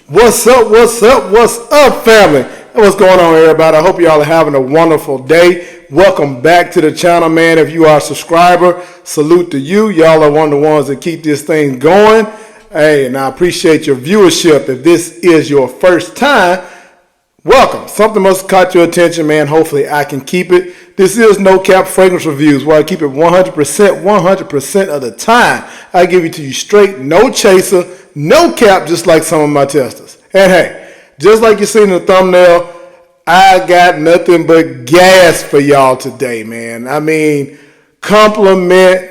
What's up, family? What's going on, everybody? I hope y'all are having a wonderful day. Welcome back to the channel, man. If you are a subscriber, salute to you. Y'all are one of the ones that keep this thing going. Hey, and I appreciate your viewership. If this is your first time, welcome. Something must have caught your attention, man. Hopefully I can keep it. This is No Cap Fragrance Reviews, where I keep it 100% of the time. I give it to you straight, no chaser, no cap, just like some of my testers. And hey, just like you see in the thumbnail, I got nothing but gas for y'all today, man. I mean, compliment,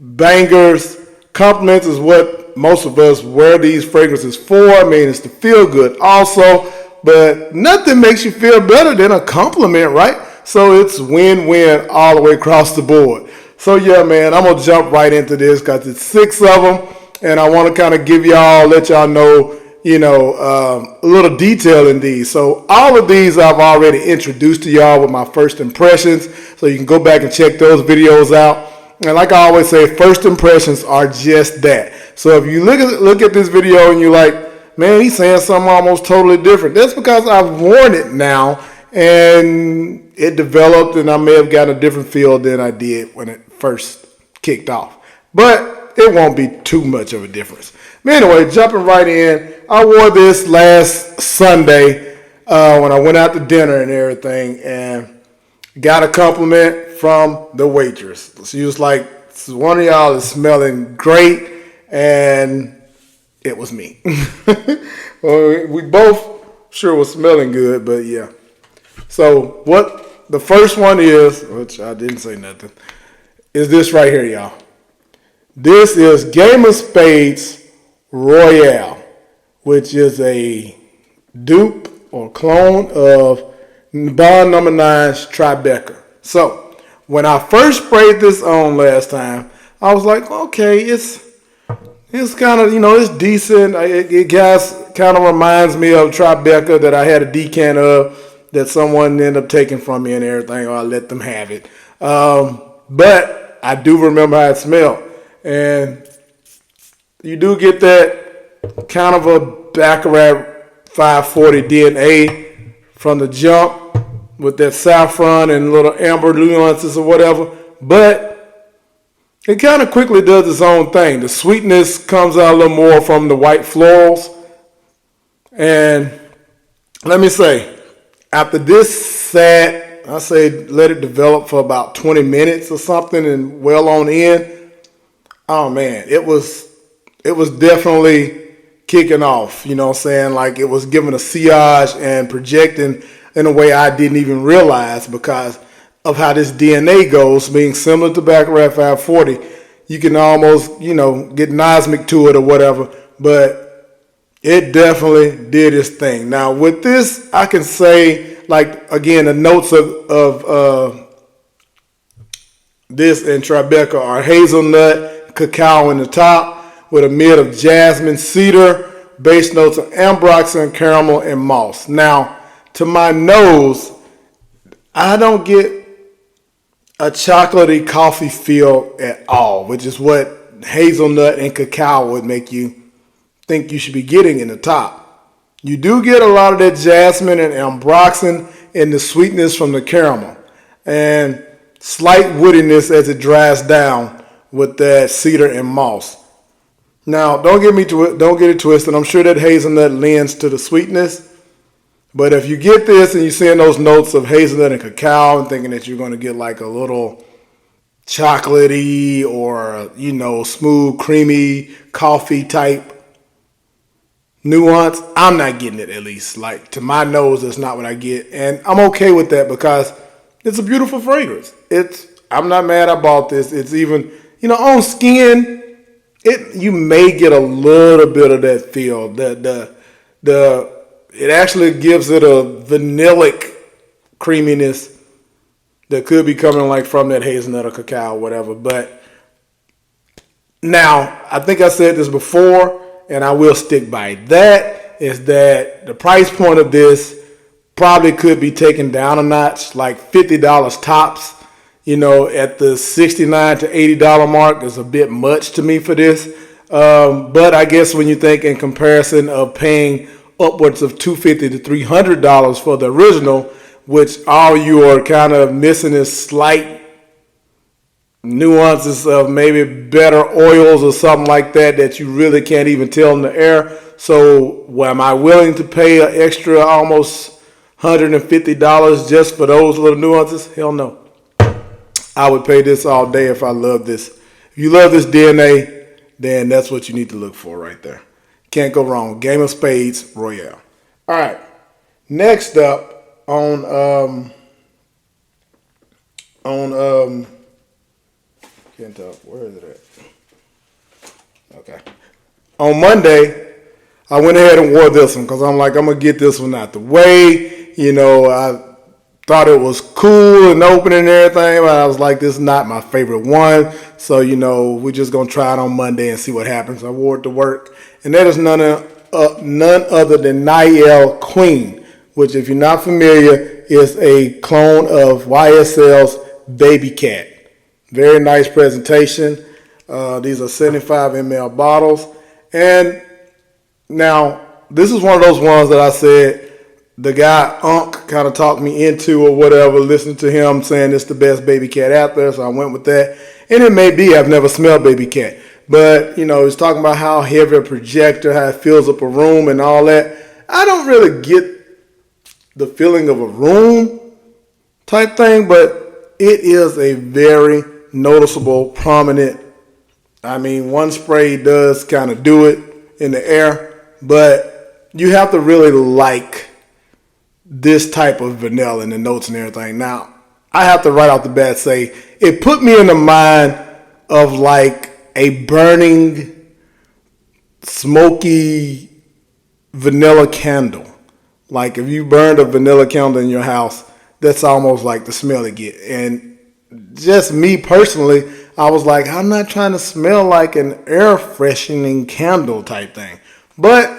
bangers. Compliments is what most of us wear these fragrances for. I mean, it's to feel good also, but nothing makes you feel better than a compliment, right? So it's win-win all the way across the board. So yeah, man, I'm gonna jump right into this because it's 6 of them, and I want to kind of let y'all know, a little detail in these. So all of these I've already introduced to y'all with my first impressions, so you can go back and check those videos out. And like I always say, first impressions are just that. So if you look at this video and you're like, man, he's saying something almost totally different, that's because I've worn it now and it developed, and I may have gotten a different feel than I did when it first kicked off. But it won't be too much of a difference. But anyway, jumping right in, I wore this last Sunday when I went out to dinner and everything, and got a compliment from the waitress. She was like, one of y'all is smelling great, and it was me. Well, we both sure was smelling good, but yeah. So what the first one is, which I didn't say nothing, is this right here, y'all. This is Game of Spades Royale, which is a dupe or clone of Bond number 9's Tribeca. So when I first sprayed this on last time, I was like, okay, it's kind of, it's decent. It kind of reminds me of Tribeca that I had a decant of that someone ended up taking from me and everything, or I let them have it. But I do remember how it smelled. And you do get that kind of a Baccarat 540 DNA from the jump with that saffron and little amber nuances or whatever. But it kind of quickly does its own thing. The sweetness comes out a little more from the white florals. And let me say, after this sat, I say let it develop for about 20 minutes or something and well on in. Oh man, it was definitely kicking off, like it was giving a sillage and projecting in a way I didn't even realize because of how this DNA goes, being similar to Baccarat 540. You can almost, get nosmic to it or whatever, but it definitely did its thing. Now with this, I can say, like, again, the notes of this and Tribeca are hazelnut, cacao in the top, with a mid of jasmine, cedar, base notes of ambroxan, caramel, and moss. Now, to my nose, I don't get a chocolatey coffee feel at all, which is what hazelnut and cacao would make you think you should be getting in the top. You do get a lot of that jasmine and ambroxan and the sweetness from the caramel, and slight woodiness as it dries down with that cedar and moss. Now, don't get it twisted. I'm sure that hazelnut lends to the sweetness. But if you get this and you're seeing those notes of hazelnut and cacao and thinking that you're going to get like a little chocolatey or, smooth, creamy, coffee type nuance, I'm not getting it, at least. Like, to my nose, that's not what I get. And I'm okay with that because it's a beautiful fragrance. I'm not mad I bought this. It's even, on skin, you may get a little bit of that feel. It actually gives it a vanillic creaminess that could be coming like from that hazelnut or cacao or whatever. But now, I think I said this before, and I will stick by that, is that the price point of this probably could be taken down a notch, like $50 tops. At the $69 to $80 mark is a bit much to me for this. But I guess when you think in comparison of paying upwards of $250 to $300 for the original, which all you are kind of missing is slight nuances of maybe better oils or something like that you really can't even tell in the air. So am I willing to pay an extra almost $150 just for those little nuances? Hell no. I would pay this all day if I love this. If you love this DNA, then that's what you need to look for right there. Can't go wrong. Game of Spades Royale. All right. Next up on can't tell, where is it at? Okay. On Monday, I went ahead and wore this one because I'm like, I'm going to get this one out the way. You know, I thought it was cool and open and everything, but I was like, this is not my favorite one. So, you know, we're just going to try it on Monday and see what happens. I wore it to work. And that is none other than Nel Queen, which, if you're not familiar, is a clone of YSL's Baby Cat. Very nice presentation. These are 75 ml bottles. And now, this is one of those ones that I said the guy, Unc, kind of talked me into or whatever, listening to him saying it's the best Baby Cat out there, so I went with that. And it may be, I've never smelled Baby Cat. But, you know, he's talking about how heavy a projector, how it fills up a room and all that. I don't really get the feeling of a room type thing, but it is a very noticeable, prominent. I mean, one spray does kind of do it in the air, but you have to really like this type of vanilla and the notes and everything. Now, I have to right off the bat say, it put me in the mind of like a burning, smoky vanilla candle. Like if you burned a vanilla candle in your house, that's almost like the smell you get. And just me personally, I was like, I'm not trying to smell like an air freshening candle type thing. But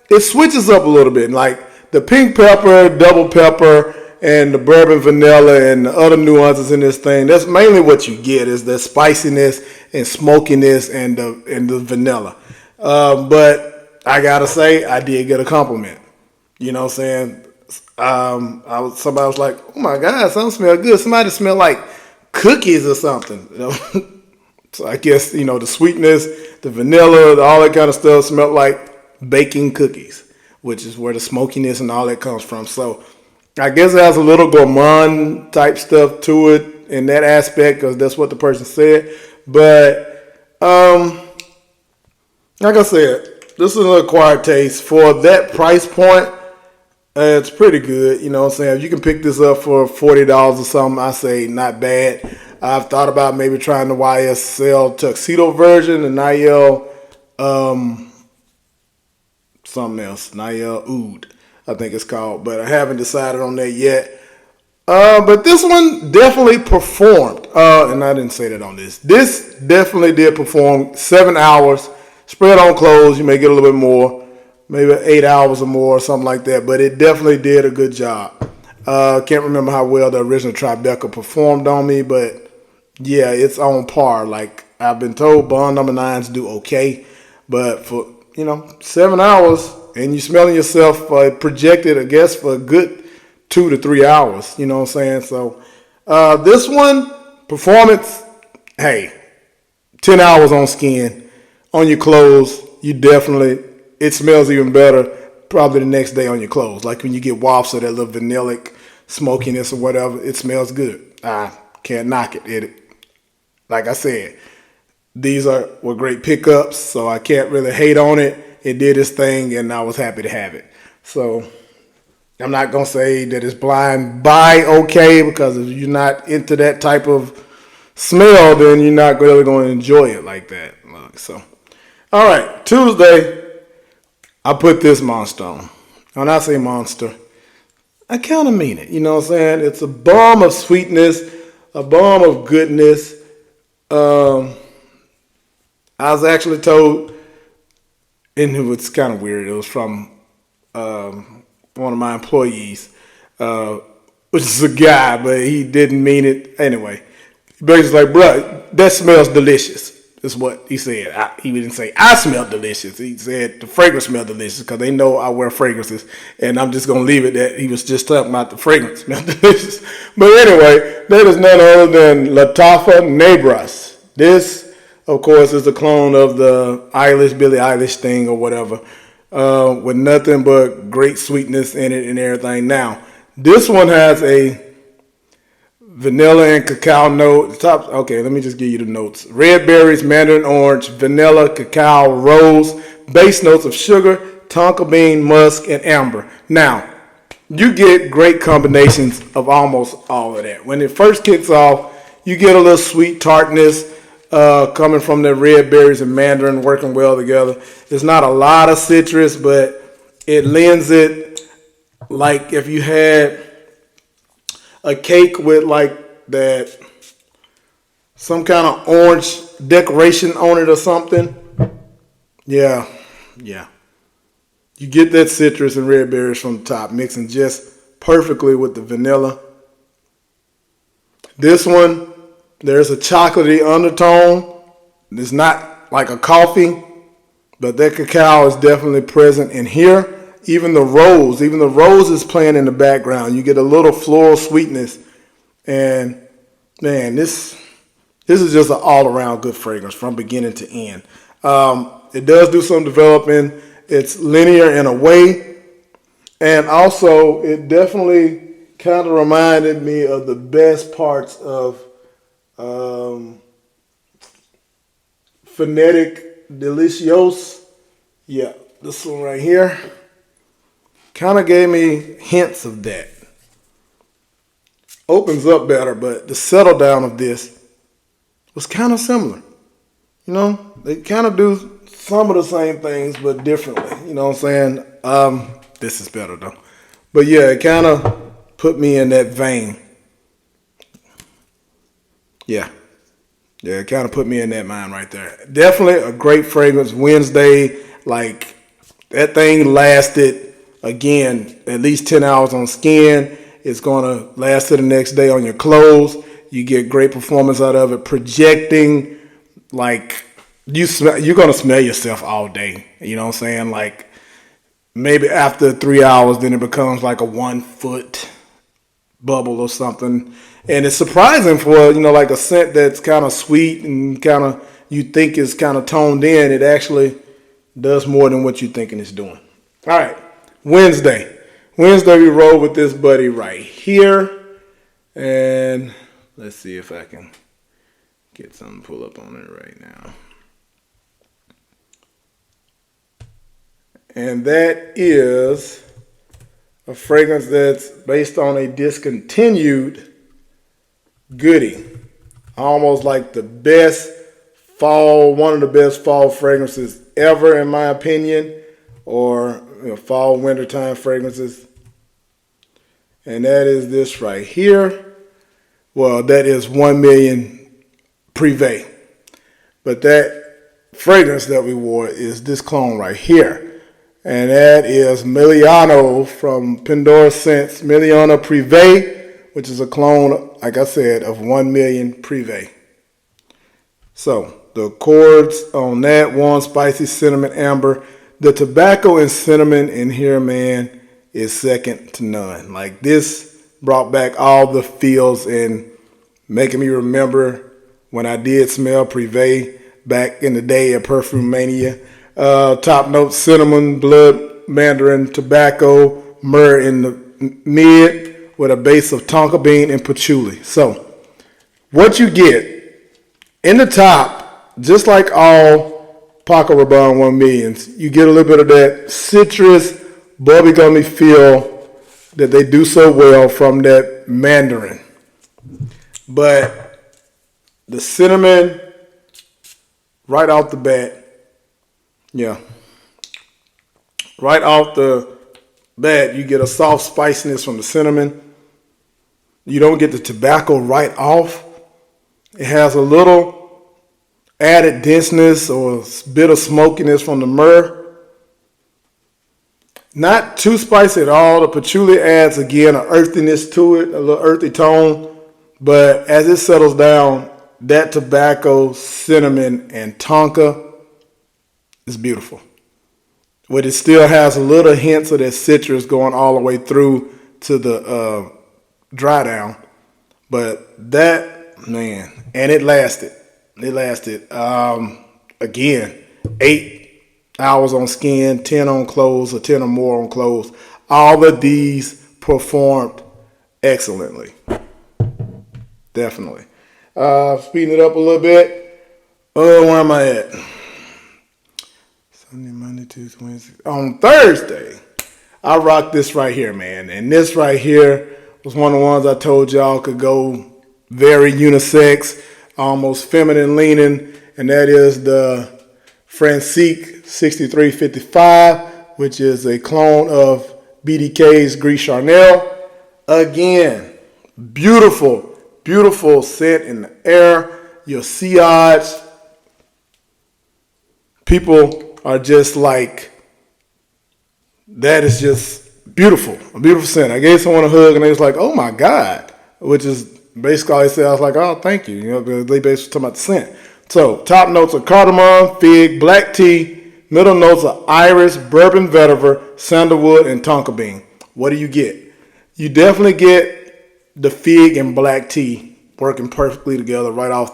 it switches up a little bit. Like the pink pepper, double pepper, and the bourbon vanilla and the other nuances in this thing, that's mainly what you get is the spiciness and smokiness and the vanilla. But I gotta say, I did get a compliment. You know what I'm saying? Somebody was like, oh my God, something smells good. Somebody smelled like cookies or something. You know? So I guess, you know, the sweetness, the vanilla, all that kind of stuff smelled like baking cookies, which is where the smokiness and all that comes from. So I guess it has a little gourmand type stuff to it in that aspect because that's what the person said. But like I said, this is an acquired taste. For that price point, it's pretty good. You know what I'm saying? If you can pick this up for $40 or something, I say not bad. I've thought about maybe trying the YSL tuxedo version, the Nayel something else, Nayel Oud, I think it's called. But I haven't decided on that yet. But this one definitely performed. And I didn't say that on this. This definitely did perform. 7 hours. Spread on clothes, you may get a little bit more. Maybe 8 hours or more or something like that. But it definitely did a good job. Can't remember how well the original Tribeca performed on me. But yeah, it's on par. Like I've been told, Bond number 9s do okay. But for, 7 hours and you smelling yourself projected, I guess, for a good 2 to 3 hours. You know what I'm saying? So this one, performance, hey, 10 hours on skin. On your clothes, it smells even better probably the next day on your clothes. Like when you get wafts of that little vanillic smokiness or whatever, it smells good. I can't knock it. Like I said, these were great pickups, so I can't really hate on it. It did its thing, and I was happy to have it. So I'm not going to say that it's blind buy okay, because if you're not into that type of smell, then you're not really going to enjoy it like that. So, all right, Tuesday, I put this monster on. When I say monster, I kind of mean it. You know what I'm saying? It's a bomb of sweetness, a bomb of goodness. I was actually told, and it was kind of weird, it was from one of my employees, which is a guy, but he didn't mean it. Anyway, he basically like, bro, that smells delicious. This is what he said. He didn't say I smell delicious. He said the fragrance smell delicious because they know I wear fragrances. And I'm just going to leave it that he was just talking about the fragrance smell delicious. But anyway, that is none other than Lattafa Nebras. This, of course, is a clone of the Billie Eilish thing or whatever, with nothing but great sweetness in it and everything. Now, this one has a vanilla and cacao note. Okay, let me just give you the notes. Red berries, mandarin orange, vanilla, cacao, rose, base notes of sugar, tonka bean, musk, and amber. Now, you get great combinations of almost all of that. When it first kicks off, you get a little sweet tartness coming from the red berries and mandarin working well together. There's not a lot of citrus, but it lends it like if you had a cake with like that, some kind of orange decoration on it or something. Yeah. You get that citrus and red berries from the top, mixing just perfectly with the vanilla. This one, there's a chocolatey undertone. It's not like a coffee, but that cacao is definitely present in here. Even the rose is playing in the background. You get a little floral sweetness. And man, this is just an all-around good fragrance from beginning to end. It does do some developing. It's linear in a way. And also, it definitely kind of reminded me of the best parts of Phonetic Delicios. Yeah, this one right here. Kind of gave me hints of that. Opens up better, but the settle down of this was kind of similar. You know, they kind of do some of the same things, but differently. You know what I'm saying? This is better though. But yeah, it kind of put me in that vein. Yeah, it kind of put me in that mind right there. Definitely a great fragrance. Wednesday, like that thing lasted. Again, at least 10 hours on skin. It's going to last to the next day on your clothes. You get great performance out of it. Projecting, like, you're going to smell yourself all day. You know what I'm saying? Like, maybe after 3 hours, then it becomes like a 1 foot bubble or something. And it's surprising for, like a scent that's kind of sweet and kind of, you think is kind of toned in. It actually does more than what you're thinking it's doing. All right. Wednesday we roll with this buddy right here, and let's see if I can get something to pull up on it right now. And that is a fragrance that's based on a discontinued goodie, almost like the best one of the best fall fragrances ever in my opinion, or fall, wintertime fragrances. And that is this right here. Well, that is 1 million Privé. But that fragrance that we wore is this clone right here. And that is Milano from Pandora Scents. Milano Privé, which is a clone, like I said, of 1 million Privé. So, the chords on that one, spicy cinnamon amber. The tobacco and cinnamon in here, man, is second to none. Like, this brought back all the feels and making me remember when I did smell Privé back in the day at Perfume Mania. Top notes, cinnamon, blood, mandarin, tobacco, myrrh in the mid with a base of tonka bean and patchouli. So, what you get in the top, just like all Paco Rabanne 1 millions, you get a little bit of that citrus, bubblegummy feel that they do so well from that mandarin. But the cinnamon, right off the bat, right off the bat, you get a soft spiciness from the cinnamon. You don't get the tobacco right off. It has a little added denseness or a bit of smokiness from the myrrh. Not too spicy at all. The patchouli adds, again, an earthiness to it, a little earthy tone. But as it settles down, that tobacco, cinnamon, and tonka is beautiful. But it still has a little hints of that citrus going all the way through to the dry down. But that, man, and it lasted. It lasted, again, 8 hours on skin, 10 on clothes, or 10 or more on clothes. All of these performed excellently. Definitely. Speeding it up a little bit. Where am I at? Sunday, Monday, Tuesday, Wednesday. On Thursday, I rocked this right here, man. And this right here was one of the ones I told y'all could go very unisex, almost feminine leaning. And that is the Franque 6355, which is a clone of BDK's Gris Charnel. Again, beautiful, beautiful scent in the air. Your sillage. People are just like, that is just beautiful. A beautiful scent. I gave someone a hug and they was like, oh my God. Which is basically all they said. I was like, oh, thank you. You know, they basically talking about the scent. So, top notes are cardamom, fig, black tea. Middle notes are iris, bourbon vetiver, sandalwood, and tonka bean. What do you get? You definitely get the fig and black tea working perfectly together right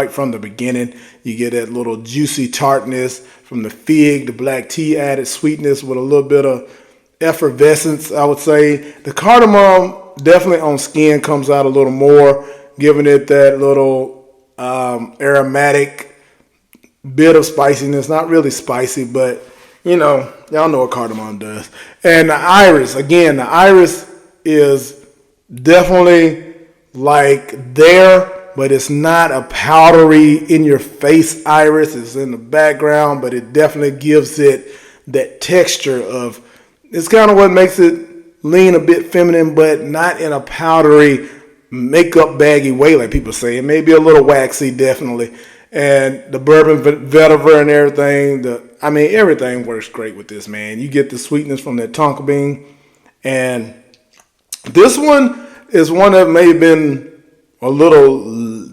from the beginning. You get that little juicy tartness from the fig, the black tea added sweetness with a little bit of effervescence, I would say. The cardamom definitely on skin comes out a little more, giving it that little aromatic bit of spiciness. Not really spicy, but you know, y'all know what cardamom does. And the iris, again, the iris is definitely like there, but it's not a powdery in your face iris. It's in the background, but it definitely gives it that texture of, it's kind of what makes it lean a bit feminine, but not in a powdery makeup baggy way like people say. It may be a little waxy, definitely. And the bourbon vetiver and everything, everything works great with this, man. You get the sweetness from that tonka bean. And this one is one that may have been a little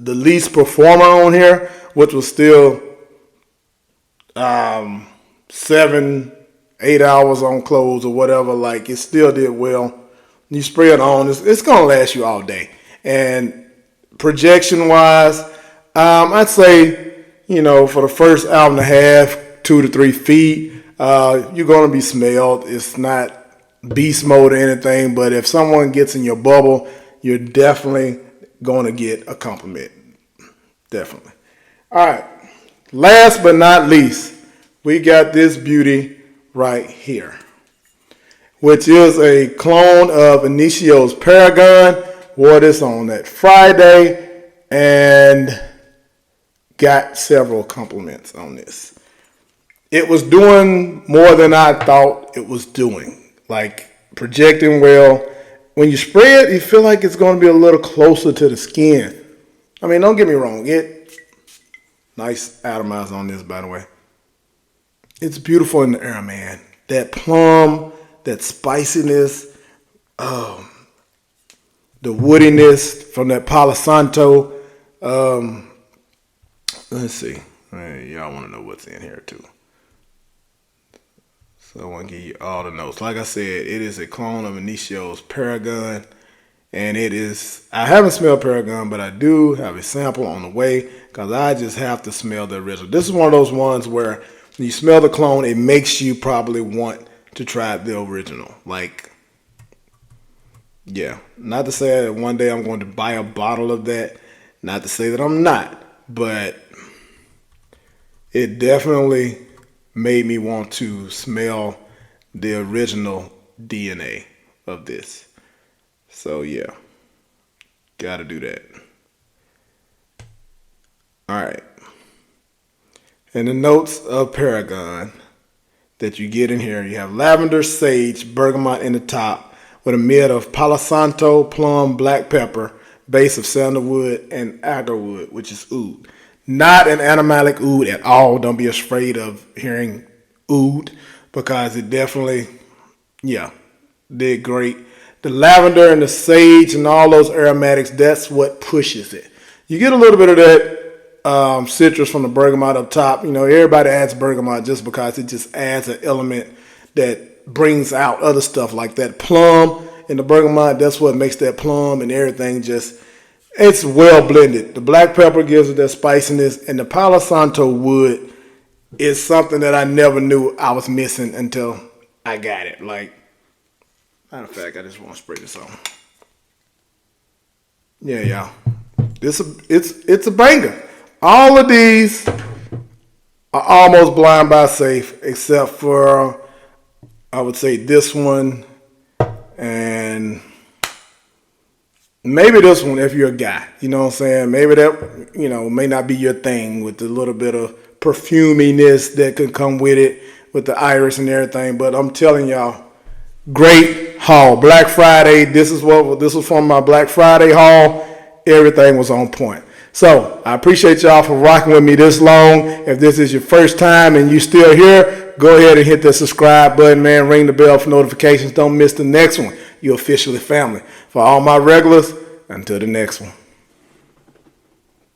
the least performer on here, which was still 7-8 hours on clothes or whatever. Like, it still did well. You spray it on, it's going to last you all day. And projection-wise, I'd say, you know, for the first hour and a half, 2 to 3 feet, you're going to be smelled. It's not beast mode or anything, but if someone gets in your bubble, you're definitely going to get a compliment. Definitely. All right. Last but not least, we got this beauty right here, which is a clone of Inicio's Paragon. Wore this on that Friday and got several compliments on this. It was doing more than I thought it was doing. Like, projecting well. When you spray it, you feel like it's going to be a little closer to the skin. I mean, don't get me wrong. Nice atomizer on this, by the way. It's beautiful in the air, man. That plum, that spiciness, the woodiness from that Palo Santo. Let's see. Y'all want to know what's in here, too. So I want to give you all the notes. Like I said, it is a clone of Inicio's Paragon. And it is, I haven't smelled Paragon, but I do have a sample on the way because I just have to smell the original. This is one of those ones where when you smell the clone, it makes you probably want to try the original. Like, yeah. Not to say that one day I'm going to buy a bottle of that. Not to say that I'm not. But it definitely made me want to smell the original DNA of this. So yeah, gotta do that. All right. And the notes of Paragon that you get in here, you have lavender, sage, bergamot in the top with a mid of Palo Santo, plum, black pepper, base of sandalwood, and agarwood, which is oud. Not an animalic oud at all. Don't be afraid of hearing oud because it definitely, did great. The lavender and the sage and all those aromatics, that's what pushes it. You get a little bit of that citrus from the bergamot up top. You know, everybody adds bergamot just because it just adds an element that brings out other stuff like that plum and the bergamot. That's what makes that plum and everything just, it's well blended. The black pepper gives it that spiciness, and the Palo Santo wood is something that I never knew I was missing until I got it. Like, matter of fact, I just want to spray this on. Yeah, y'all. It's a banger. All of these are almost blind buy safe, except for I would say this one and maybe this one if you're a guy. You know what I'm saying? Maybe that, you know, may not be your thing with the little bit of perfuminess that could come with it, with the iris and everything. But I'm telling y'all, great haul. Black Friday. This was from my Black Friday haul. Everything was on point. So I appreciate y'all for rocking with me this long. If this is your first time and you still here, go ahead and hit the subscribe button, man. Ring the bell for notifications. Don't miss the next one. You're officially family. For all my regulars, until the next one.